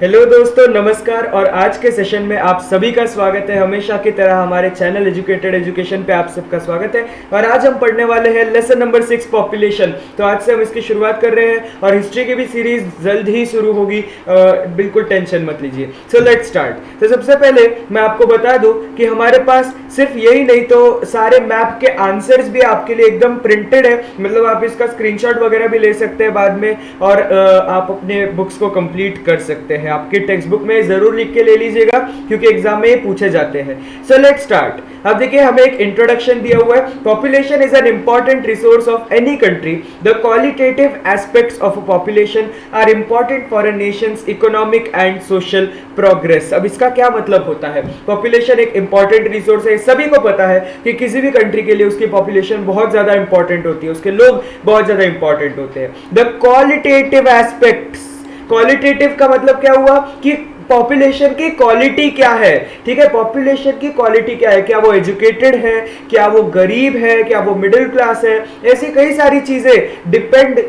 Hello दोस्तों, नमस्कार। और आज के सेशन में आप सभी का स्वागत है। हमेशा की तरह हमारे चैनल एजुकेटेड एजुकेशन पे आप सबका स्वागत है। और आज हम पढ़ने वाले हैं लेसन नंबर 6 पॉपुलेशन। तो आज से हम इसकी शुरुआत कर रहे हैं और हिस्ट्री की भी सीरीज जल्द ही शुरू होगी, बिल्कुल टेंशन मत लीजिए। सो लेट्स स्टार्ट। तो सबसे पहले मैं आपको बता दूं कि हमारे पास सिर्फ यही नहीं तो सारे मैप के आंसर्स भी आपके लिए एकदम प्रिंटेड है, मतलब आप इसका स्क्रीनशॉट वगैरह भी ले सकते हैं बाद में और आप अपने बुक्स को कंप्लीट कर सकते हैं। आपके टेक्स्ट बुक में जरूर लिख के ले लीजिएगा क्योंकि एग्जाम में ये पूछे जाते हैं। So let's start. अब देखिए, हमें एक इंट्रोडक्शन दिया हुआ है। Population is an important resource of any country. The qualitative aspects of a population are important for a nation's economic and social progress. अब इसका क्या मतलब होता है? पॉपुलेशन एक इंपॉर्टेंट रिसोर्स है, सभी को पता है कि किसी भी कंट्री के लिए उसकी पॉपुलेशन बहुत ज्यादा इंपॉर्टेंट होती है, उसके लोग बहुत ज्यादा इंपॉर्टेंट होते हैं। द क्वालिटेटिव एस्पेक्ट्स, क्वालिटेटिव का मतलब क्या हुआ कि पॉपुलेशन की क्वालिटी क्या है। ठीक है, पॉपुलेशन की क्वालिटी क्या है? क्या वो एजुकेटेड है, क्या वो गरीब है, क्या वो मिडिल क्लास है? ऐसी कई सारी चीजें डिपेंड,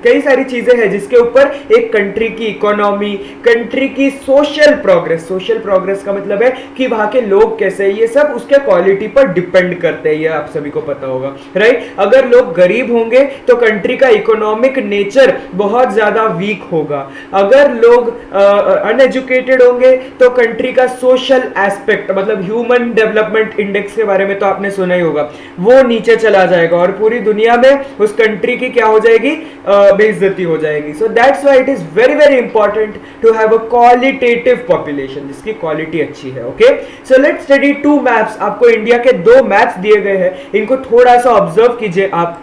कई सारी चीजें हैं जिसके ऊपर एक कंट्री की इकोनॉमी, कंट्री की सोशल प्रोग्रेस का मतलब है कि वहां के लोग कैसे, ये सब उसके क्वालिटी पर डिपेंड करते हैं। ये आप सभी को पता होगा, राइट? अगर लोग गरीब होंगे तो कंट्री का इकोनॉमिक नेचर बहुत ज्यादा वीक होगा। अगर लोग अनएजुकेटेड होंगे तो कंट्री का सोशल एस्पेक्ट, मतलब ह्यूमन डेवलपमेंट इंडेक्स के बारे में तो आपने सुना ही होगा, वो नीचे चला जाएगा और पूरी दुनिया में उस कंट्री की क्या हो जाएगी? बेइज्जती हो जाएगी। So that's why it is very very important to have a qualitative population जिसकी क्वालिटी अच्छी है। Okay, so let's study two maps. आपको इंडिया के दो मैप्स दिए गए हैं, इनको थोड़ा सा ऑब्जर्व कीजिए आप।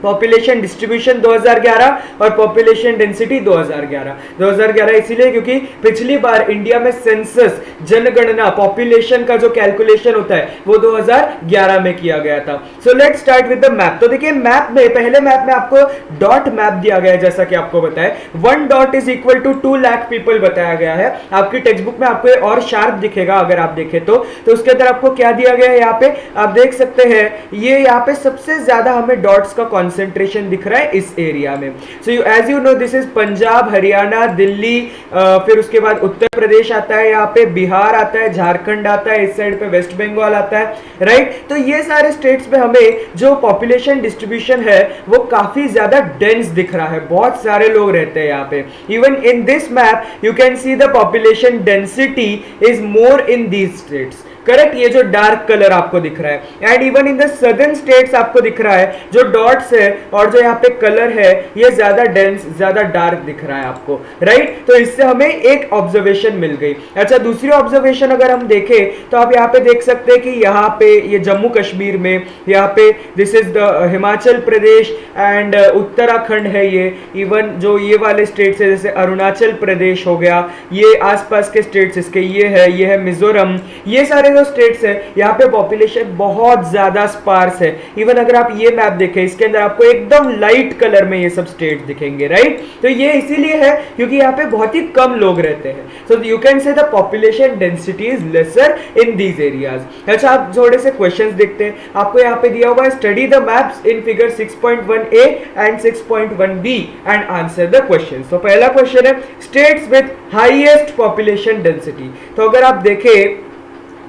पॉपुलेशन डिस्ट्रीब्यूशन 2011 और पॉपुलेशन डेंसिटी 2011 इसीलिए क्योंकि पिछली बार इंडिया में सेंसस, जनगणना, पॉपुलेशन का जो कैलकुलेशन होता है वो 2011 में किया गया था। सो let's start with the map. तो देखिए, मैप में पहले मैप में आपको डॉट मैप दिया गया है, जैसा कि आपको बताया 1 dot is equal to 2 lakh people बताया गया है। आपकी टेक्स्ट बुक में आपको और शार्प दिखेगा अगर आप देखें तो उसके अंदर आपको क्या दिया गया है? यहाँ पे आप देख सकते हैं, ये यहाँ पे सबसे ज्यादा हमें डॉट्स का कंसंट्रेशन दिख रहा है इस एरिया में। So as you know this is Punjab, Haryana, Delhi, फिर उसके बाद उत्तर प्रदेश आता है, यहाँ पे बिहार आता है, झारखंड आता है, इस साइड पे वेस्ट बंगाल आता है, राइट? तो ये सारे स्टेट्स में हमें जो पॉपुलेशन डिस्ट्रीब्यूशन है वो काफी ज्यादा डेंस दिख रहा है, बहुत सारे लोग रहते हैं यहाँ पे। Even in this map you can see the population density is more in these states. Correct, ये जो डार्क कलर आपको दिख रहा है। And even in the southern states आपको दिख रहा है जो डॉट्स है और जो यहाँ पे कलर है ये ज्यादा डेंस, ज्यादा डार्क दिख रहा है आपको, राइट? तो इससे हमें एक ऑब्जर्वेशन मिल गई। अच्छा, दूसरी ऑब्जर्वेशन अगर हम देखें तो आप यहाँ पे देख सकते हैं कि यहाँ पे ये जम्मू कश्मीर में, यहाँ पे this is the Himachal Pradesh and Uttarakhand है ये। इवन जो ये वाले स्टेट्स है जैसे अरुणाचल प्रदेश हो गया, ये आसपास के स्टेट्स इसके ये है मिजोरम, ये सारे स्टेट्स है यहाँ पे पॉपुलेशन बहुत ज्यादा स्पार्स है। इवन अगर आप ये मैप देखें इसके अंदर आपको एकदम लाइट कलर में ये सब स्टेट दिखेंगे, राइट? तो ये इसीलिए है क्योंकि यहाँ पे बहुत ही कम लोग रहते हैं। So you can say the population density is lesser in these areas. अच्छा, आप थोड़े से क्वेश्चंस देखते हैं। आपको यहाँ पे दिया हुआ है study the maps in figure 6.1a and 6.1b and answer the questions. तो पहला क्वेश्चन है states with highest population density. तो अगर आप देखें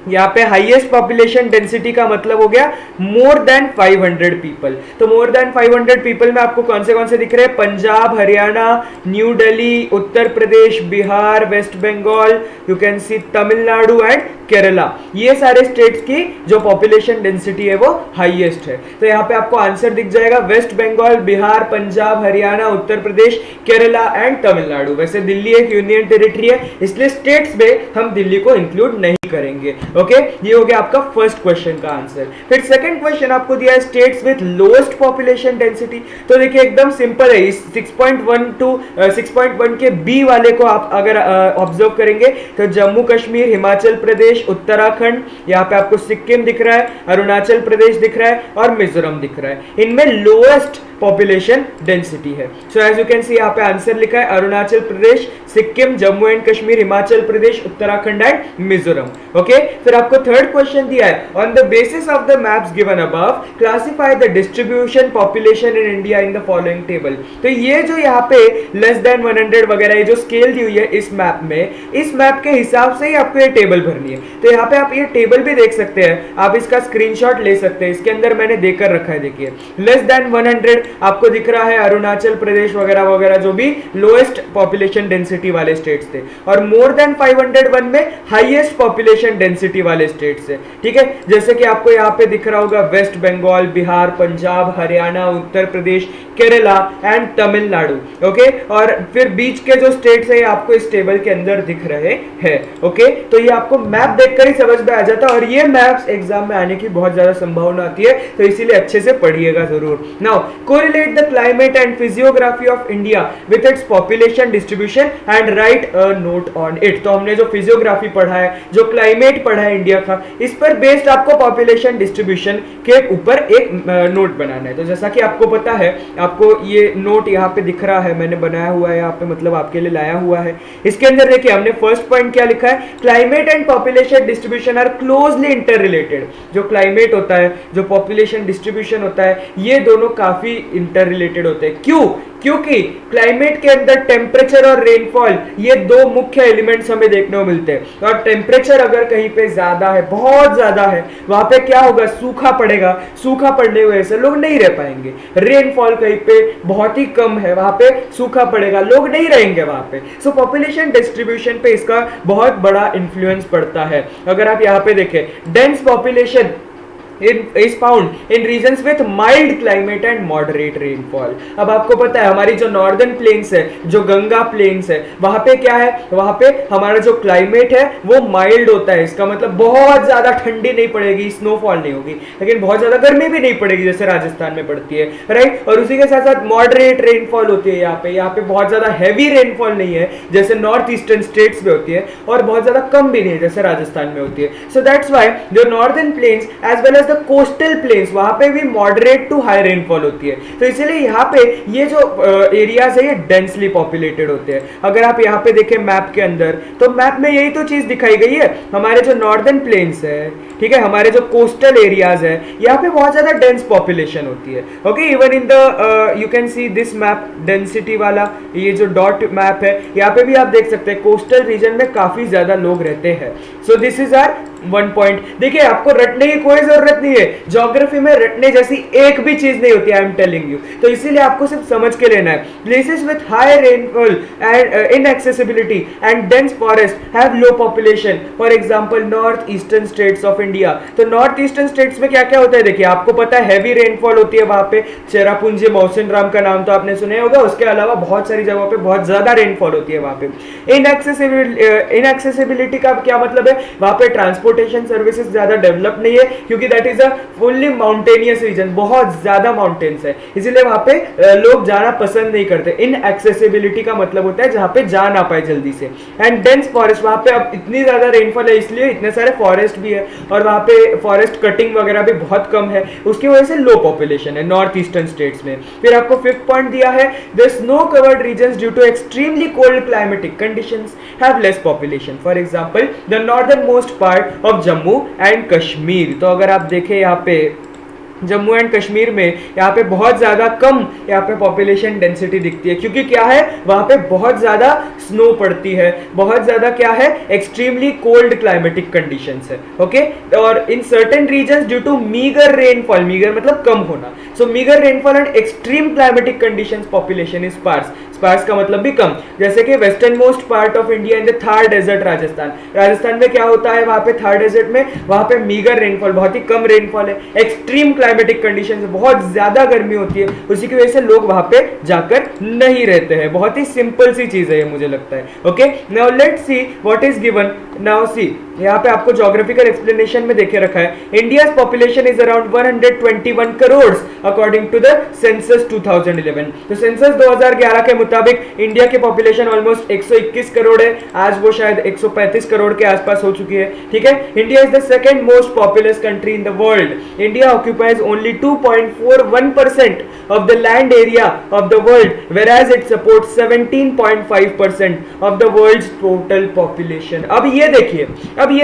यहाँ पे हाईएस्ट पॉपुलेशन डेंसिटी का मतलब हो गया मोर देन 500 पीपल। तो मोर देन 500 पीपल में आपको कौन से दिख रहे हैं? Punjab, Haryana, New Delhi, Uttar Pradesh, Bihar, West Bengal, you can see Tamil Nadu and Kerala. ये सारे स्टेट्स की जो पॉपुलेशन डेंसिटी है वो हाईएस्ट है। तो यहाँ पे आपको आंसर दिख जाएगा वेस्ट बंगाल, बिहार, पंजाब, हरियाणा, उत्तर प्रदेश, केरला एंड तमिलनाडु। वैसे दिल्ली एक यूनियन टेरिटरी है इसलिए स्टेट्स में हम दिल्ली को इंक्लूड नहीं करेंगे। ओके, ये हो गया आपका फर्स्ट क्वेश्चन का आंसर। फिर सेकंड क्वेश्चन आपको दिया है states with lowest population density. तो देखिए एकदम सिंपल है, इस 6.1 टू 6.1 के बी वाले को आप अगर ऑब्जर्व करेंगे तो जम्मू कश्मीर, हिमाचल प्रदेश, प्रदेश, उत्तराखंड, यहाँ पे आपको सिक्किम दिख रहा है, अरुणाचल प्रदेश दिख रहा है और मिजोरम दिख रहा है। इनमें लोएस्ट पॉपुलेशन डेंसिटी है। So as you can see यहाँ पे आंसर लिखा है Arunachal Pradesh, Sikkim, Jammu and Kashmir, Himachal Pradesh, Uttarakhand and Mizoram. Okay, फिर आपको थर्ड क्वेश्चन दिया है, on the basis of the maps given above classify the distribution population in India in the following table. तो ये जो यहाँ पे लेस देन 100 वगैरह ये जो स्केल दी हुई है इस मैप में, इस मैप के हिसाब से ही आपको ये टेबल भरनी है। तो यहाँ पे आप ये टेबल भी देख सकते हैं, आप इसका स्क्रीनशॉट ले सकते हैं, इसके अंदर मैंने देकर रखा है। देखिए लेस देन 100 आपको दिख रहा है अरुणाचल प्रदेश वगैरह वगैरह जो भी लोएस्ट पॉपुलेशन डेंसिटी वाले स्टेट्स थे, और मोर देन 501 में हाईएस्ट पॉपुलेशन डेंसिटी वाले स्टेट्स है। ठीक है, जैसे कि आपको यहाँ पे दिख रहा होगा West Bengal, Bihar, Punjab, Haryana, Uttar Pradesh, Kerala and Tamil Nadu. Okay, और फिर बीच के जो स्टेट्स है आपको इस टेबल के अंदर दिख रहे हैं। ओके, तो ये आपको मैप देखकर ही समझ में आ जाता है, और ये मैप्स एग्जाम में आने की बहुत ज्यादा संभावना आती है, तो इसीलिए अच्छे से पढ़िएगा जरूर। Now correlate the climate and physiography of India with its population distribution and right a note on it. तो हमने जो फिजियोग्राफी पढ़ा है, जो क्लाइमेट पढ़ा है इंडिया का, इस पर बेस्ड आपको पॉपुलेशन डिस्ट्रीब्यूशन के ऊपर एक नोट बनाना है। तो जैसा कि आपको पता है, आपको ये नोट यहाँ पे दिख रहा है, मैंने बनाया हुआ है यहाँ पे, मतलब आपके लिए लाया हुआ है। इसके अंदर देखिए हमने फर्स्ट पॉइंट क्या लिखा है, climate and population distribution are closely interrelated. जो क्लाइमेट होता है, जो पॉपुलेशन डिस्ट्रीब्यूशन होता है, ये दोनों काफी इंटर रिलेटेड होते हैं। क्यों? क्योंकि क्लाइमेट के अंदर टेम्परेचर और रेनफॉल ये दो मुख्य एलिमेंट्स हमें देखने को मिलते हैं। और टेम्परेचर अगर कहीं पे ज्यादा है, बहुत ज्यादा है, वहां पे क्या होगा, सूखा पड़ेगा, सूखा पड़ने की वजह से लोग नहीं रह पाएंगे। रेनफॉल कहीं पे बहुत ही कम है, वहां पे सूखा पड़ेगा, लोग नहीं रहेंगे वहां पे। सो पॉपुलेशन डिस्ट्रीब्यूशन पे इसका बहुत बड़ा इंफ्लुएंस पड़ता है। अगर आप यहाँ पे देखें, dense population is found in regions with mild climate and moderate rainfall। अब आपको पता है हमारी जो नॉर्दर्न प्लेन्स है, जो गंगा प्लेन्स है, वहां पे क्या है, वहां पे हमारा जो क्लाइमेट है वो माइल्ड होता है। इसका मतलब बहुत ज्यादा ठंडी नहीं पड़ेगी, स्नोफॉल नहीं होगी, लेकिन बहुत ज्यादा गर्मी भी नहीं पड़ेगी जैसे राजस्थान में पड़ती है, राइट। और उसी के साथ साथ मॉडरेट रेनफॉल होती है यहाँ पे बहुत ज्यादा हैवी रेनफॉल नहीं है जैसे नॉर्थ ईस्टर्न स्टेट्स में होती है, और बहुत ज्यादा कम भी नहीं है जैसे राजस्थान में होती है। सो दैट्स व्हाई जो northern plains as well as the coastal plains, वहां पे भी मॉडरेट टू हाई रेनफॉल होती है। तो इसीलिए यहाँ पे ये जो एरियाज है ये डेंसली पॉपुलेटेड होते हैं। अगर आप यहाँ पे देखें मैप के अंदर, तो मैप में यही तो चीज दिखाई गई है, हमारे जो नॉर्दर्न प्लेन्स है, ठीक है, हमारे जो कोस्टल एरियाज है, यहाँ पे बहुत ज्यादा डेंस पॉपुलेशन होती है। Okay, even in the you can see this map, density वाला ये जो डॉट मैप है, यहाँ पे भी आप देख सकते हैं कोस्टल रीजन में काफी ज्यादा लोग रहते हैं। So this is our one point. देखिए आपको रटने की कोई जरूरत नहीं है, ज्योग्राफी में रटने जैसी एक भी चीज नहीं होती, आई एम टेलिंग यू। तो इसीलिए आपको सिर्फ समझ के लेना है। Places with high rainfall and inaccessibility and dense forest have low population, for example north eastern states of India. तो नॉर्थ ईस्टर्न स्टेट्स में क्या क्या होता है, देखिए आपको पता है हैवी रेनफॉल होती है वहां पे, चेरापूंजी मौसिन राम का नाम तो आपने सुना होगा, उसके अलावा बहुत सारी जगहों पे बहुत ज्यादा रेनफॉल होती है वहां पे। इनएक्सेसिबिलिटी का क्या मतलब है, वहां पे ट्रांसपोर्टेशन सर्विसेज ज्यादा डेवलप नहीं है, क्योंकि that is a fully mountainous region, बहुत ज्यादा माउंटेन्स है, इसीलिए वहां पे लोग जाना पसंद नहीं करते। इनएक्सेसिबिलिटी का मतलब होता है जहां पे जा ना पाए जल्दी से। एंड डेंस फॉरेस्ट, वहां पे अब इतनी ज्यादा रेनफॉल है इसलिए इतने सारे फॉरेस्ट भी है, और वहां पे फॉरेस्ट कटिंग वगैरह भी बहुत कम है, उसकी वजह से लो पॉपुलेशन है नॉर्थ ईस्टर्न स्टेट्स में। फिर आपको फिफ्थ पॉइंट दिया है, the snow covered regions due to extremely cold climatic conditions have less population, for example the northern most part of Jammu and Kashmir. तो अगर आप देखें यहाँ पे जम्मू एंड कश्मीर में यहाँ पे बहुत ज्यादा कम यहाँ पे पॉपुलेशन डेंसिटी दिखती है, क्योंकि क्या है वहां पे बहुत ज्यादा स्नो पड़ती है, बहुत ज्यादा क्या है एक्सट्रीमली कोल्ड क्लाइमेटिक कंडीशंस है। ओके, और in certain regions due to meagre rainfall, meagre मतलब कम होना, so meagre rainfall and extreme climatic conditions population is sparse. Sparse का मतलब भी कम, जैसे कि western most part of India in the Thar desert Rajasthan. Rajasthan में क्या होता है, वहां पे थार डेजर्ट में वहां पे मीगर रेनफॉल, बहुत ही कम रेनफॉल है, एक्सट्रीम क्लाइमेटिक कंडीशंस, बहुत ज्यादा गर्मी होती है, उसी की वजह से लोग वहां पे जाकर नहीं रहते हैं। बहुत ही सिंपल सी चीज है ये मुझे लगता है। Okay, now let's see what is given. Now see यहाँ पे आपको ज्योग्राफिकल एक्सप्लेनेशन में देखे रखा है, India's population is around 121 crore according to the census 2011। तो सेंसस 2011 के मुताबिक इंडिया की पॉपुलेशन ऑलमोस्ट 121 करोड़ है, आज वो शायद 135 करोड़ के आसपास हो चुकी है, ठीक है। India is the second most populous country in the world. India occupies only 2.41% of the land area of the world, whereas it supports 17.5% of the world's total population. अब ये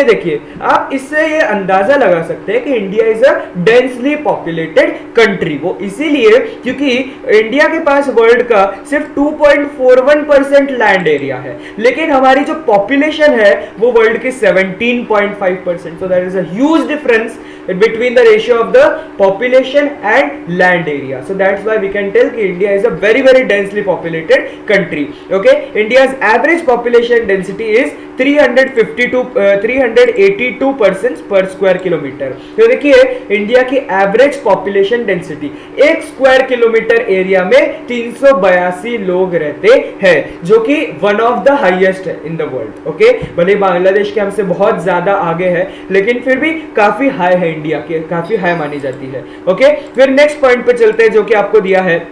देखिए, आप इससे ये अंदाजा लगा सकते हैं कि India is a densely populated country. वो इसीलिए क्योंकि इंडिया के पास वर्ल्ड का सिर्फ 2.41% लैंड एरिया है, लेकिन हमारी जो पॉपुलेशन है वो वर्ल्ड की 17.5%। सो that is a huge difference between the ratio of the population and land area. So that's why we can tell that India is a very densely populated country. Okay, India's average population density is 382 persons per square kilometer. तो देखिए India की average population density एक square kilometre area में 382 लोग रहते हैं, जो कि वन ऑफ द हाईएस्ट है इन द वर्ल्ड। ओके, भले बांग्लादेश के हमसे बहुत ज्यादा आगे है, लेकिन फिर भी काफी हाई है, इंडिया की काफी हाई मानी जाती है। ओके, फिर नेक्स्ट पॉइंट पे चलते हैं जो कि आपको दिया है।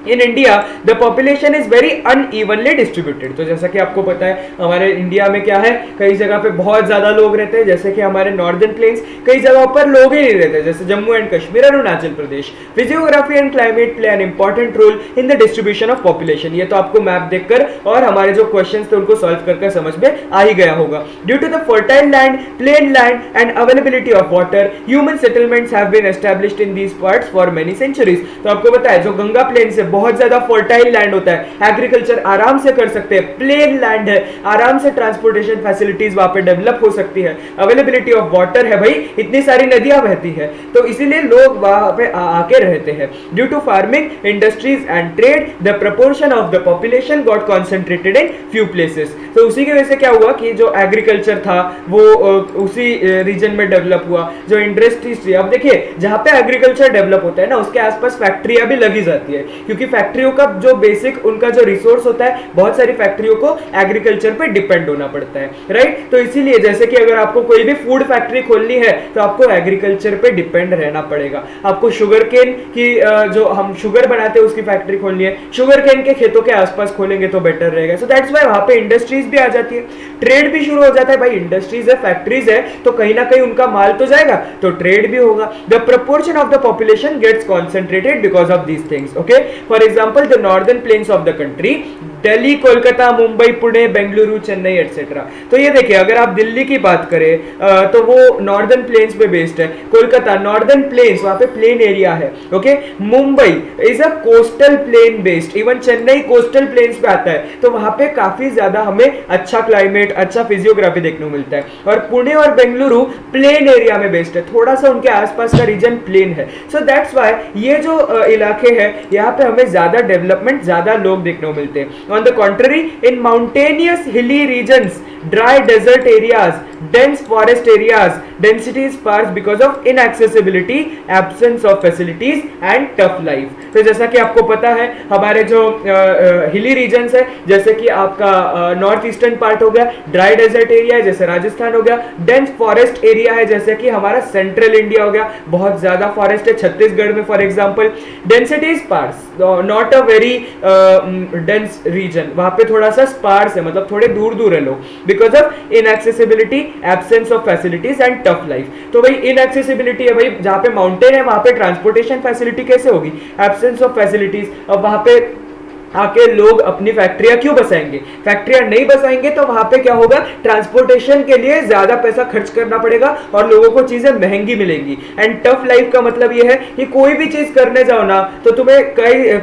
In India the population is very unevenly distributed. तो जैसा कि आपको पता है हमारे इंडिया में क्या है, कई जगह पे बहुत ज्यादा लोग रहते हैं, जैसे कि हमारे नॉर्दर्न प्लेन्स, कई जगहों पर लोग ही नहीं रहते, जैसे Jammu and Kashmir, Arunachal Pradesh. Physiography and climate play an important role in the distribution of population. ये तो आपको मैप देखकर और हमारे जो क्वेश्चन थे उनको सॉल्व करके समझ में आ ही गया होगा। Due to the fertile land, plain land and availability of water, human settlements have been established in these parts for many centuries. तो आपको पता है जो गंगा प्लेन से बहुत ज्यादा फर्टाइल लैंड होता है, एग्रीकल्चर आराम से कर सकते हैं, प्लेन लैंड है, आराम से ट्रांसपोर्टेशन फैसिलिटीज वहां पे डेवलप हो सकती है, अवेलेबिलिटी ऑफ वाटर है, भाई इतनी सारी नदियां बहती है, तो इसीलिए लोग वहां पे आके रहते हैं। Due to farming, industries and trade, the proportion of the population got concentrated in few places. तो उसी की वजह से क्या हुआ कि जो एग्रीकल्चर था वो उसी रीजन में डेवलप हुआ, जो इंडस्ट्रीज थी। अब देखिए जहां पे एग्रीकल्चर डेवलप होता है ना, उसके आसपास फैक्ट्रियां भी लगी जाती है, क्योंकि फैक्ट्रियों का जो बेसिक उनका जो रिसोर्स होता है, बहुत सारी फैक्ट्रियों को एग्रीकल्चर पे डिपेंड होना पड़ता है, राइट। तो इसीलिए जैसे कि अगर आपको कोई भी फूड फैक्ट्री खोलनी है तो आपको एग्रीकल्चर पे डिपेंड रहना पड़ेगा। आपको शुगर केन की जो हम शुगर बनाते हैं उसकी फैक्ट्री खोलनी है, शुगर केन के खेतों के आसपास खोलेंगे तो बेटर रहेगा। सो दैट्स व्हाई वहां पे इंडस्ट्रीज भी आ जाती है, ट्रेड भी शुरू हो जाता है। भाई इंडस्ट्रीज है, फैक्ट्रीज है, तो कहीं ना कहीं उनका माल तो जाएगा, तो ट्रेड भी होगा। The proportion of the population gets concentrated because of these things. Okay, for example the northern plains of the country, Delhi, Kolkata, Mumbai, Pune, Bengaluru, Chennai etcetera. तो ये देखिए अगर आप दिल्ली की बात करें तो वो नॉर्दर्न प्लेन्स पे बेस्ड है। कोलकाता नॉर्दर्न प्लेन्स, वहां पे प्लेन एरिया है। Okay, Mumbai is a coastal plain based, even Chennai coastal planes पे आता है, तो वहां पे काफी ज्यादा हमें अच्छा क्लाइमेट, अच्छा फिजियोग्राफी देखने को मिलता है। और पुणे और बेंगलुरु प्लेन एरिया में बेस्ड है, थोड़ा सा उनके आसपास का रीजन प्लेन है। सो दैट्स व्हाई ये जो इलाके हैं यहाँ पे हमें ज्यादा डेवलपमेंट, ज्यादा लोग देखने को मिलते हैं। On the contrary, in mountainous hilly regions, dry desert areas, dense forest areas, density is sparse because of inaccessibility, absence of facilities and tough life. तो जैसा कि आपको पता है हमारे जो हिली रीजन्स है, जैसे कि आपका नॉर्थ ईस्टर्न पार्ट हो गया, ड्राई डेजर्ट एरिया है जैसे राजस्थान हो गया, डेंस फॉरेस्ट एरिया है जैसे कि हमारा सेंट्रल इंडिया हो गया, बहुत ज्यादा फॉरेस्ट है छत्तीसगढ़ में for example. Density is sparse, not a very dense region, वहां पे थोड़ा सा स्पार्स है, मतलब थोड़े दूर दूर है लोग, because of inaccessibility, absence of facilities and tough life. तो भाई इनएक्सेसिबिलिटी है, भाई जहां पे माउंटेन है वहां पे ट्रांसपोर्टेशन फैसिलिटी कैसे होगी, एब्सेंस ऑफ फैसिलिटीज। अब वहां पे आके लोग अपनी फैक्ट्रियां क्यों बसाएंगे, फैक्ट्रियां नहीं बसाएंगे तो वहां पे क्या होगा, ट्रांसपोर्टेशन के लिए ज्यादा पैसा खर्च करना पड़ेगा और लोगों को चीजें महंगी मिलेंगी। एंड टफ लाइफ का मतलब ये है कि कोई भी चीज करने जाओ ना तो तुम्हें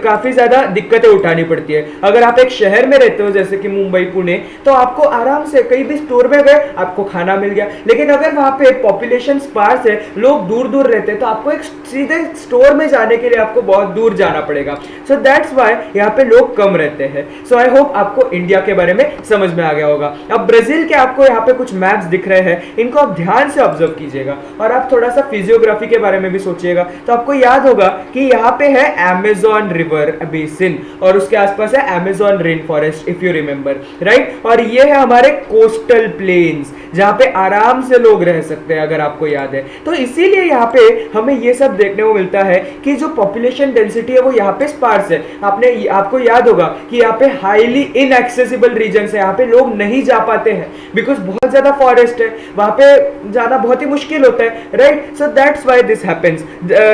काफी ज्यादा दिक्कतें उठानी पड़ती है। अगर आप एक शहर में रहते हो जैसे कि मुंबई, पुणे, तो आपको आराम से कहीं भी स्टोर में गए आपको खाना मिल गया, लेकिन अगर वहां पे पॉपुलेशन स्पार्स है, लोग दूर दूर रहते हैं, तो आपको एक सीधे स्टोर में जाने के लिए आपको बहुत दूर जाना पड़ेगा। सो दैट्स व्हाई यहाँ पे लोग कम रहते हैं। सो आई होप आपको इंडिया के बारे में समझ में आ गया होगा। अब ब्राजील के आपको यहाँ पे कुछ मैप्स दिख रहे हैं, इनको आप ध्यान से ऑब्जर्व कीजिएगा और आप थोड़ा सा फिजियोग्राफी के बारे में भी सोचिएगा। तो आपको याद होगा कि यहाँ पे है अमेज़न रिवर बेसिन और उसके आसपास है Amazon rain forest, if you remember, right. और ये है हमारे कोस्टल प्लेन्स जहां पे आराम से लोग रह सकते हैं, अगर आपको याद है। तो इसीलिए यहाँ पे हमें ये सब देखने को मिलता है कि जो पॉपुलेशन डेंसिटी है वो यहाँ पे स्पार्स है। आपको याद होगा कि यहाँ पे हाईली इनएक्सेसिबल रीजन है, यहाँ पे लोग नहीं जा पाते हैं बिकॉज बहुत ज्यादा फॉरेस्ट है, वहां पे जाना बहुत ही मुश्किल होता है, right? So that's why this happens.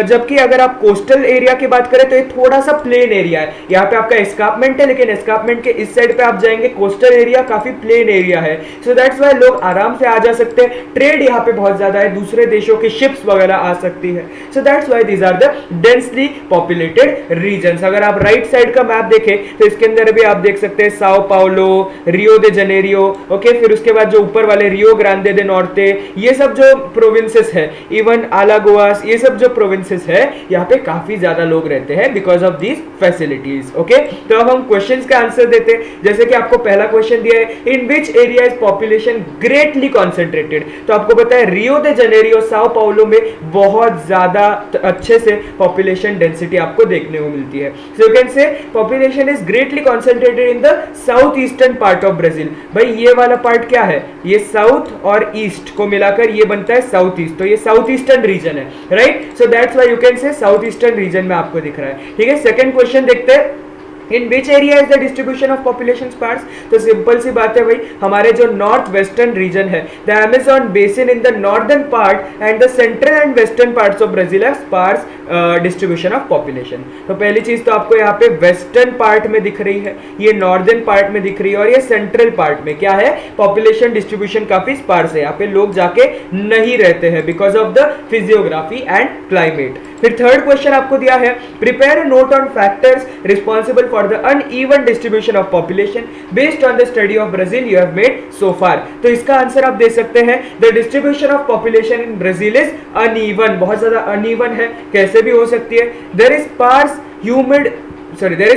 जबकि अगर आप कोस्टल एरिया की बात करें तो ये थोड़ा सा प्लेन एरिया है, यहाँ पे आपका एस्कार्पमेंट है, लेकिन एस्कार्पमेंट के इस साइड पे आप जाएंगे, कोस्टल एरिया काफी प्लेन एरिया है। सो दैट्स व्हाई लोग आराम से आ जा सकते हैं, ट्रेड यहाँ पे बहुत ज्यादा है, दूसरे देशों की शिप्स वगैरह आ सकती है। So that's why these are the densely populated regions. अगर आप राइट साइड का मैप देखें तो इसके अंदर भी आप देख सकते हैं साओ पाउलो, रियो दे जनेरियो, ओके, फिर उसके बाद जो ऊपर वाले रियो ग्रांडे दे नॉर्ते, ये सब जो प्रोविंसेस है, इवन आलागोआस, ये सब जो प्रोविंसेस है, यहाँ पे काफी ज्यादा लोग रहते हैं because of these facilities. Okay, तो अब हम क्वेश्चंस का आंसर देते हैं। जैसे कि आपको पहला क्वेश्चन दिया है, in which area is population greatly concentrated, तो आपको पता है Rio de Janeiro, Sao Paulo में बहुत ज्यादा अच्छे से पॉपुलेशन डेंसिटी आपको देखने को मिलती है। So you can say population is greatly concentrated in the south eastern part of Brazil. भाई ये वाला पार्ट क्या है, ये साउथ और ईस्ट को मिलाकर ये बनता है साउथ ईस्ट, तो ये साउथ ईस्टर्न रीजन है, right? So that's why you can say south eastern region में आपको दिख रहा है। ठीक है, सेकंड क्वेश्चन देखते हैं, in which area is the distribution of population sparse. तो सिंपल सी बात है भाई, हमारे जो नॉर्थ वेस्टर्न रीजन है, the Amazon basin in the northern part and the central and western parts of Brazil have sparse distribution of population. तो पहली चीज तो आपको यहाँ पे वेस्टर्न पार्ट में दिख रही है, ये नॉर्दर्न पार्ट में दिख रही है, और ये सेंट्रल पार्ट में क्या है, पॉपुलेशन डिस्ट्रीब्यूशन काफी स्पार्स है, यहाँ पे लोग जाके नहीं रहते हैं because of the physiography and climate. फिर थर्ड क्वेश्चन आपको दिया है, prepare a note on factors responsible for the uneven distribution of population based on the study of Brazil you have made so far। तो इसका answer आप दे सकते हैं, the distribution of population in Brazil is uneven, बहुत ज्यादा uneven है। कैसे भी हो सकती है, there is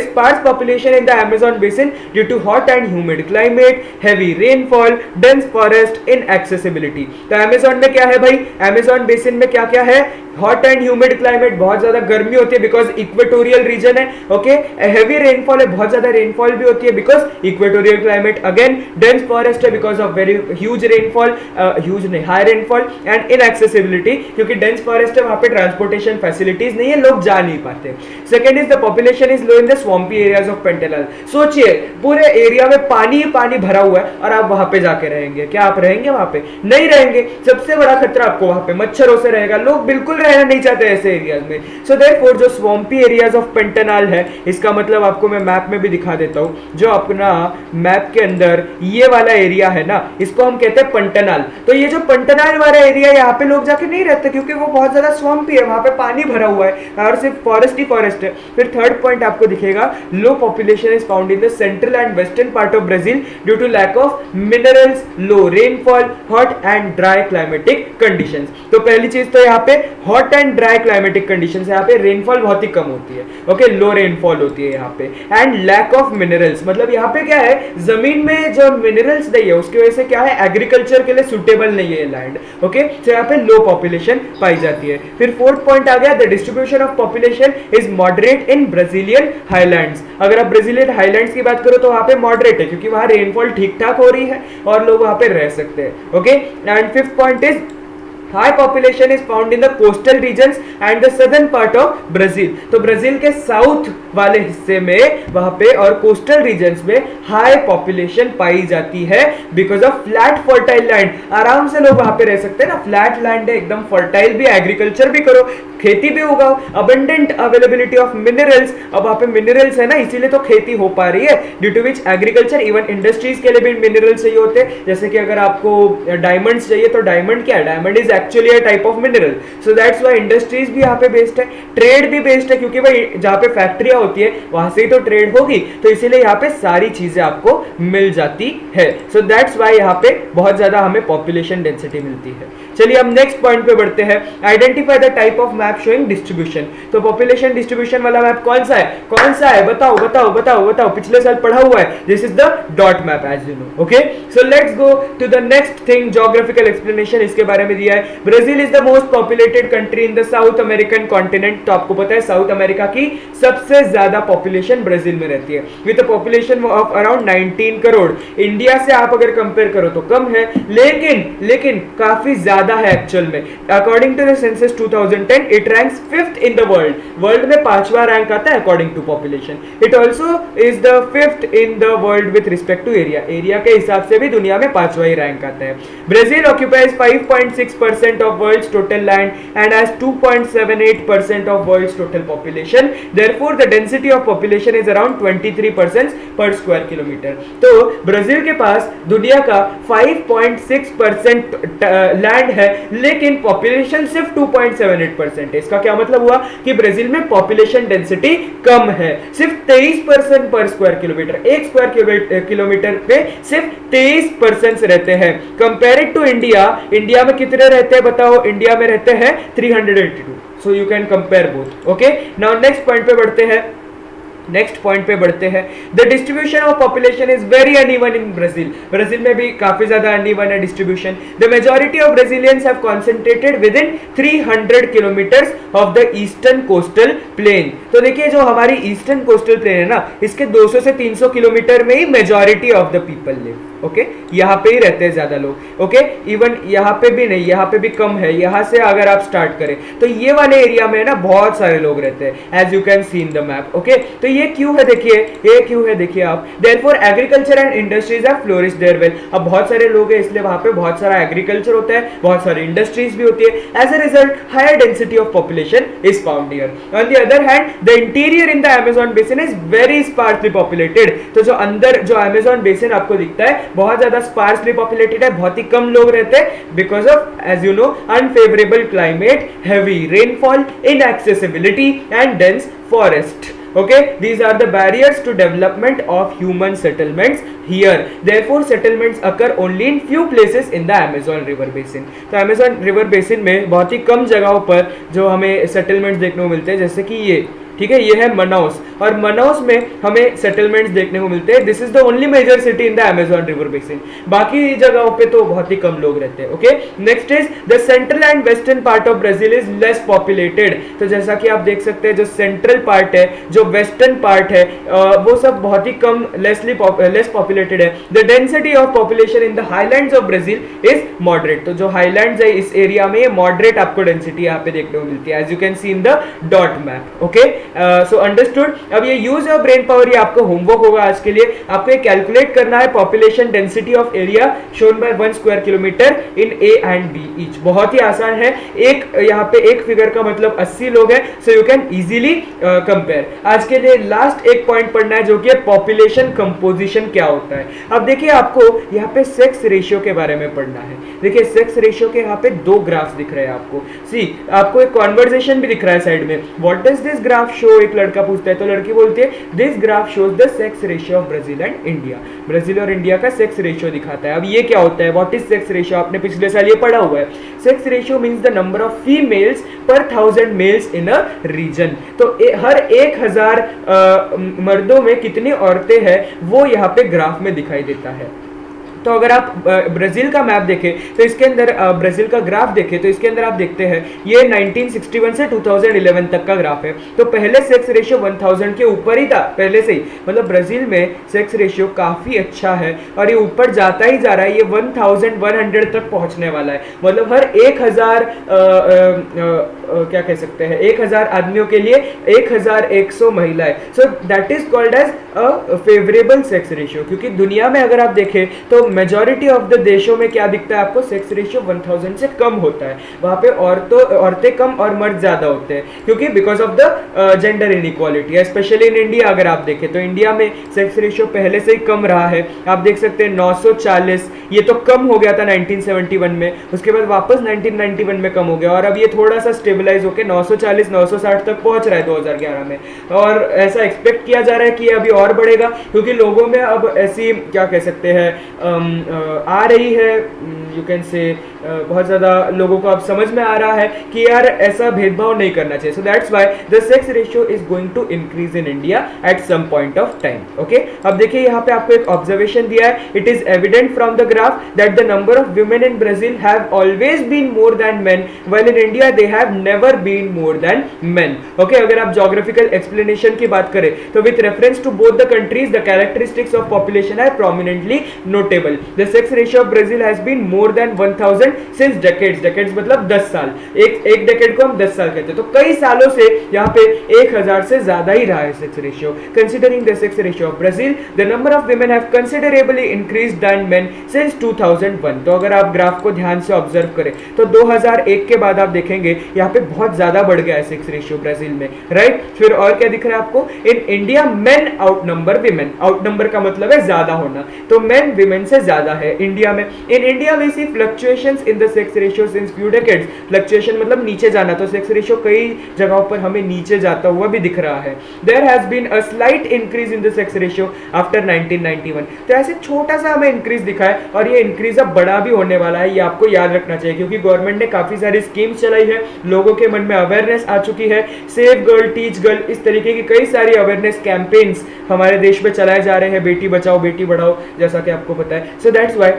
sparse population in the Amazon basin due to hot and humid climate, heavy rainfall, dense forest, inaccessibility। तो Amazon में क्या है भाई, Amazon basin में क्या क्या है, हॉट एंड ह्यूमिड क्लाइमेट, बहुत ज्यादा गर्मी होती है बिकॉज इक्वेटोरियल रीजन है, ओके, हेवी रेनफॉल है, बहुत ज्यादा रेनफॉल भी होती है because equatorial climate, again dense forest है because of very huge rainfall, huge नहीं, हाई रेनफॉल, एंड इनएक्सेसिबिलिटी, क्योंकि डेंस फॉरेस्ट है, वहां पे ट्रांसपोर्टेशन फैसिलिटीज नहीं है, लोग जा नहीं पाते। Second is the population is low in the swampy areas of Pantanal. सोचिए पूरे एरिया में पानी ही पानी भरा हुआ है और आप वहां पे जाके रहेंगे, क्या आप रहेंगे वहां पे? नहीं रहेंगे। सबसे बड़ा खतरा आपको वहां पे मच्छरों से रहेगा, लोग बिल्कुल रहना नहीं चाहते ऐसे एरियाज में। सो देयरफॉर जो स्वम्पी एरियाज ऑफ पेंटेनल है, इसका मतलब आपको मैं मैप में भी दिखा देता हूं, जो अपना मैप के अंदर ये वाला एरिया है ना, इसको हम कहते हैं पंटनाल। तो ये जो पंटनाल वाला एरिया, यहाँ पे लोग जाके नहीं रहते क्योंकि वो बहुत ज्यादा स्वम्पी है, वहां पे पानी भरा हुआ है और सिर्फ फॉरेस्ट ही फॉरेस्ट है। फिर थर्ड पॉइंट आपको दिखेगा, low population is found in the central and western part of Brazil due to lack of minerals, low rainfall, hot and dry climatic conditions. तो पहली चीज तो यहाँ पे hot and dry climatic conditions, यहाँ पे रेनफॉल बहुत ही कम होती है, ओके, लो रेनफॉल होती है यहाँ पे, एंड लैक ऑफ मिनरल्स, मतलब यहाँ पे क्या है, जमीन में जो मिनरल्स नहीं है उसकी वजह से क्या है, एग्रीकल्चर के लिए सुटेबल नहीं है लैंड, ओके, तो यहाँ पे लो पॉपुलेशन पाई जाती है। फिर फोर्थ पॉइंट आ गया, the distribution of population is moderate in Brazilian highlands. अगर आप ब्राजीलियन हाईलैंड्स की बात करो तो वहां पे मॉडरेट है क्योंकि वहां रेनफॉल ठीक ठाक हो रही है और लोग वहां पे रह सकते हैं, okay. And fifth point is high population is found in the coastal regions and the southern part of Brazil. तो ब्राजील के साउथ वाले हिस्से में वहां पे और कोस्टल रीजन्स में हाई पॉपुलेशन पाई जाती है because of flat fertile land. आराम से लोग वहां पे रह सकते हैं ना, फ्लैट लैंड है, एकदम फर्टाइल भी, एग्रीकल्चर भी करो, खेती भी उगाओ, अबंडेंट अवेलेबिलिटी ऑफ मिनरल्स। अब वहां पे मिनरल्स है ना, इसीलिए तो खेती हो पा रही है, due to which agriculture, even industries के लिए भी मिनरल्स चाहिए होते हैं। जैसे कि अगर आपको डायमंड्स चाहिए तो डायमंड क्या है, diamond is actually a type of mineral. So that's why industries भी यहाँ पे बेस्ड है, ट्रेड भी बेस्ड है, क्योंकि भाई जहाँ पे फैक्ट्रियां होती है वहां से ही तो ट्रेड होगी, तो इसीलिए यहाँ पे सारी चीजें आपको मिल जाती है। सो दैट्स व्हाई यहाँ पे बहुत ज्यादा हमें पॉपुलेशन डेंसिटी मिलती है। चलिए हम नेक्स्ट पॉइंट पे बढ़ते हैं, identify the type of map showing distribution. तो पॉपुलेशन डिस्ट्रीब्यूशन वाला मैप कौन सा है, कौन सा है, बताओ बताओ बताओ बताओ, पिछले साल पढ़ा हुआ है, this is the dot map as you know, okay. So let's go to the next thing, geographical explanation, इसके बारे में दिया है, Brazil is the most populated country in the South American continent. तो आपको पता है साउथ अमेरिका की सबसे ज्यादा पॉपुलेशन ब्राजील में रहती है with a population of around 19 crore. India से आप अगर कंपेयर करो तो कम है, लेकिन काफी ज्यादा है एक्चुअल में। According to the census 2010 it ranks 5th in the world में 5वां रैंक आता है according to population. It also is the 5th in the world with respect to area के हिसाब से भी दुनिया में 5वां ही रैंक आता है। Brazil occupies 5.6% of world's total land and has 2.78% of world's total population. Therefore the density of population is around 23% per square kilometre. तो ब्राजील के पास दुनिया का 5.6% लैंड है, लेकिन पॉपुलेशन सिर्फ 2.78% है। इसका क्या मतलब हुआ कि ब्राजील में पॉपुलेशन डेंसिटी कम है, सिर्फ 23% पर स्क्वायर किलोमीटर। एक स्क्वायर किलोमीटर पे सिर्फ 23% रहते हैं। कंपेयर्ड टू इंडिया में कितने रहते हैं बताओ? इंडिया में रहते हैं 382। So you can compare both. Okay, now next point पे बढ़ते हैं। The distribution of population is very uneven in Brazil में भी काफी ज्यादा अनइवन है distribution. The majority of Brazilians have concentrated with in 300 kilometres of the eastern coastal plain. तो देखिए जो हमारी ईस्टर्न कोस्टल प्लेन है ना, इसके 200 से 300 किलोमीटर में ही majority of the people live. Okay, यहाँ पे ही रहते हैं ज्यादा लोग। ओके, इवन यहाँ पे भी नहीं, यहाँ पे भी कम है। यहाँ से अगर आप स्टार्ट करें तो ये वाले एरिया में ना बहुत सारे लोग रहते हैं, as you can see in the map. Okay, तो ये क्यों है देखिए आप। Therefore agriculture and industries have flourished there well. अब बहुत सारे लोग हैं इसलिए वहां पे बहुत सारा एग्रीकल्चर होता है, बहुत सारी इंडस्ट्रीज भी होती है। As a result higher density of population is found here. On the other hand the interior in the Amazon basin is very sparsely populated. तो जो अंदर जो अमेज़न बेसिन आपको दिखता है बहुत ज्यादा स्पार्सली पॉपुलेटेड है, बहुत ही कम लोग रहते हैं because of as you know unfavourable climate, heavy rainfall, inaccessibility and dense forest. Okay, these are the barriers to development of human settlements here. Therefore settlements occur only in few places in the Amazon river basin. तो Amazon river basin में बहुत ही कम जगहों पर जो हमें settlements देखने को मिलते हैं, जैसे कि ये, ठीक है, ये है मनाउस, और मनाउस में हमें सेटलमेंट्स देखने को मिलते हैं। This is the only major city in the Amazon river basin. बाकी जगहों पे तो बहुत ही कम लोग रहते हैं। Okay, next is the central and western part of Brazil is less populated. तो जैसा कि आप देख सकते हैं जो सेंट्रल पार्ट है, जो वेस्टर्न पार्ट है, वो सब बहुत ही कम लेस पॉपुलेटेड है। The density of population in the highlands of Brazil is moderate. तो जो हाईलैंड्स है इस एरिया में, ये मॉडरेट आपको डेंसिटी यहाँ पे देखने को मिलती है, as you can see in the dot map. Okay, so understood. अब ये यूज ऑफ ब्रेन पावर, ये आपको होमवर्क होगा आज के लिए। आपको ये कैलकुलेट करना है population density of area shown by 1 square kilometre in A and B each. बहुत ही आसान है। एक यहाँ पे एक फिगर का मतलब 80 लोग हैं, so you can easily compare. आज के लिए लास्ट एक पॉइंट पढ़ना है जो कि पॉपुलेशन कंपोजिशन क्या होता है। अब देखिए आपको यहाँ पे सेक्स रेशियो के बारे में पढ़ना है। देखिए सेक्स रेशियो के यहाँ पे 2 ग्राफ्स दिख रहे हैं आपको। सी, आपको एक कॉन्वर्सेशन भी दिख रहा है साइड में। What does this graph show? एक लड़का पूछता है तो लड़की बोलती है this graph shows the sex ratio of Brazil and India. Brazil और इंडिया का सेक्स रेशियो दिखाता है। अब ये क्या होता है? What is sex ratio? आपने पिछले साल ये पढ़ा हुआ है। Sex ratio means the number of females पर 1000 मेल्स इन अ रीजन। तो हर 1000 मर्दों में कितनी औरतें हैं वो यहाँ पे ग्राफ में दिखाई देता है। तो अगर आप ब्राजील का मैप देखें तो इसके अंदर ब्राजील का ग्राफ देखें तो इसके अंदर आप देखते हैं ये 1961 से 2011 तक का ग्राफ है। तो पहले सेक्स रेशियो 1000 के ऊपर ही था पहले से ही, मतलब ब्राजील में सेक्स रेशियो काफी अच्छा है और ये ऊपर जाता ही जा रहा है। ये 1100 तक पहुंचने वाला है। मतलब हर 1000 क्या कह सकते हैं 1000 आदमियों के लिए 1100 महिलाएं। So that is called as a favourable sex ratio. क्योंकि दुनिया में अगर आप देखें तो मेजॉरिटी ऑफ द देशों में क्या दिखता है आपको? सेक्स रेशियो 1000 से कम होता है। वहां पे औरतें कम और मर्द ज्यादा होते हैं, क्योंकि because of the gender inequality. Specially in India अगर आप देखें तो इंडिया में सेक्स रेशियो पहले से ही कम रहा है। आप देख सकते हैं 940, ये तो कम हो गया था 1971 में, उसके बाद वापस 1991 में कम हो गया और अब ये थोड़ा सा स्टेबलाइज होकर 940 960 तक पहुंच रहा है 2011 में। और ऐसा एक्सपेक्ट किया जा रहा है कि अभी और बढ़ेगा, क्योंकि लोगों में अब ऐसी क्या कह सकते हैं आ रही है, यू कैन से बहुत ज़्यादा लोगों को अब समझ में आ रहा है कि यार ऐसा भेदभाव नहीं करना चाहिए. So that's why the sex ratio is going to increase in India at some point of time. Okay, अब देखिए यहाँ पे आपको एक ऑब्जर्वेशन दिया है. It is evident from the graph that the number of women in Brazil have always been more than men while in India they have never been more than men. Okay, अगर आप geographical explanation की बात करें तो with reference to both the countries the characteristics of population are prominently notable. The sex ratio of Brazil has been more than 1000 since decades. Decades मतलब 10 साल. एक decade को हम 10 साल कहते हैं, तो कई सालों से यहाँ पे 1000 से ज्यादा ही रहा है sex ratio. Considering the sex ratio of Brazil the number of women have considerably increased than men since 2001. तो अगर आप ग्राफ को ध्यान से ऑब्जर्व करें तो 2001 के बाद आप देखेंगे यहाँ पे बहुत ज्यादा बढ़ गया है सेक्स रेशियो ब्राजील में, राइट. फिर और क्या दिख रहा है आपको? इन इंडिया मेन आउटनंबर विमेन. आउटनंबर का मतलब है ज्यादा होना, तो मेन विमेन से ज्यादा है इंडिया में. In India we see fluctuations in the sex ratio since few decades. Fluctuation मतलब नीचे जाना, तो सेक्स रेशियो कई जगहों पर हमें नीचे जाता हुआ भी दिख रहा है. There has been a slight increase in the sex ratio after 1991. तो ऐसे छोटा सा हमें इंक्रीज दिखा है और ये इंक्रीज अब बड़ा भी होने वाला है. ये आपको याद रखना चाहिए क्योंकि गवर्नमेंट ने काफी सारी स्कीम्स चलाई है, लोगों के मन में अवेयरनेस आ चुकी है. सेव गर्ल टीच गर्ल, इस तरीके की कई सारी अवेयरनेस कैंपेन्स हमारे देश में चलाए जा रहे हैं. बेटी बचाओ बेटी बढ़ाओ, जैसा कि आपको पता है. सो दैट्स व्हाई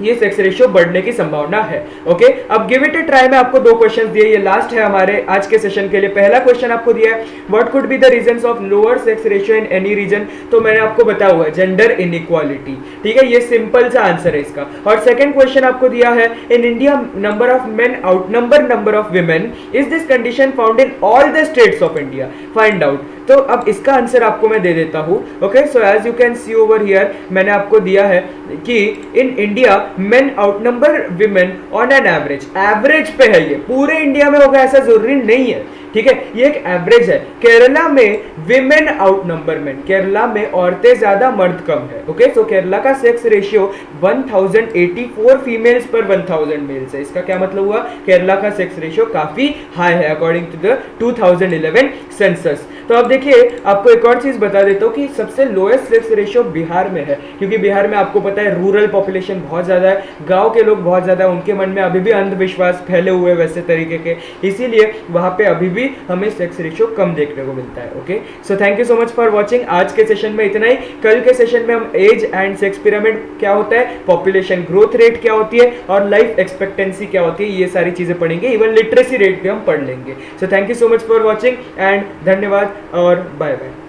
ये सेक्स रेशियो बढ़ने की संभावना है. ओके, अब गिव इट अ ट्राई में आपको दो क्वेश्चंस दिए, ये लास्ट है हमारे आज के सेशन के लिए. पहला क्वेश्चन आपको दिया है what could be the reasons of lower sex ratio in any region. तो मैंने आपको बताया हुआ है जेंडर इनइक्वालिटी. ठीक है, ये सिंपल सा आंसर है इसका. और सेकंड क्वेश्चन आपको दिया है in India number of men outnumber number of women. Is this condition found in all the states of India? Find out. तो अब इसका आंसर आपको मैं दे देता हूं. Okay, so as you can see over here मैंने आपको दिया है कि in India men outnumber women on an average. Average पे है, ये पूरे इंडिया में होगा ऐसा जरूरी नहीं है. ठीक है, ये एक एवरेज है. केरला में विमेन आउटनंबर मेन, केरला में औरतें ज्यादा मर्द कम है. ओके, सो केरला का सेक्स रेशियो 1084 फीमेल्स पर 1000 मेल्स है. इसका क्या मतलब हुआ? केरला का सेक्स रेशियो काफी हाई है अकॉर्डिंग टू द 2011 सेंसस. तो अब देखिए आपको एक और चीज बता देता हूँ कि सबसे लोएस्ट सेक्स रेशियो बिहार में है, क्योंकि बिहार में आपको पता है रूरल पॉपुलेशन बहुत ज्यादा है, गांव के लोग बहुत ज्यादा है, उनके मन में अभी भी अंधविश्वास फैले हुए वैसे तरीके के, इसीलिए वहां पे अभी भी हमें सेक्स रेशियो कम देखने को मिलता है. Okay, so thank you so much for watching. आज के सेशन में इतना ही. कल के सेशन में हम एज एंड सेक्स पिरामिड क्या होता है, पॉपुलेशन ग्रोथ रेट क्या होती है और लाइफ एक्सपेक्टेंसी क्या होती है, ये सारी चीजें पढ़ेंगे. इवन लिटरेसी रेट भी हम पढ़ लेंगे. So thank you so much for watching and धन्यवाद और बाय बाय.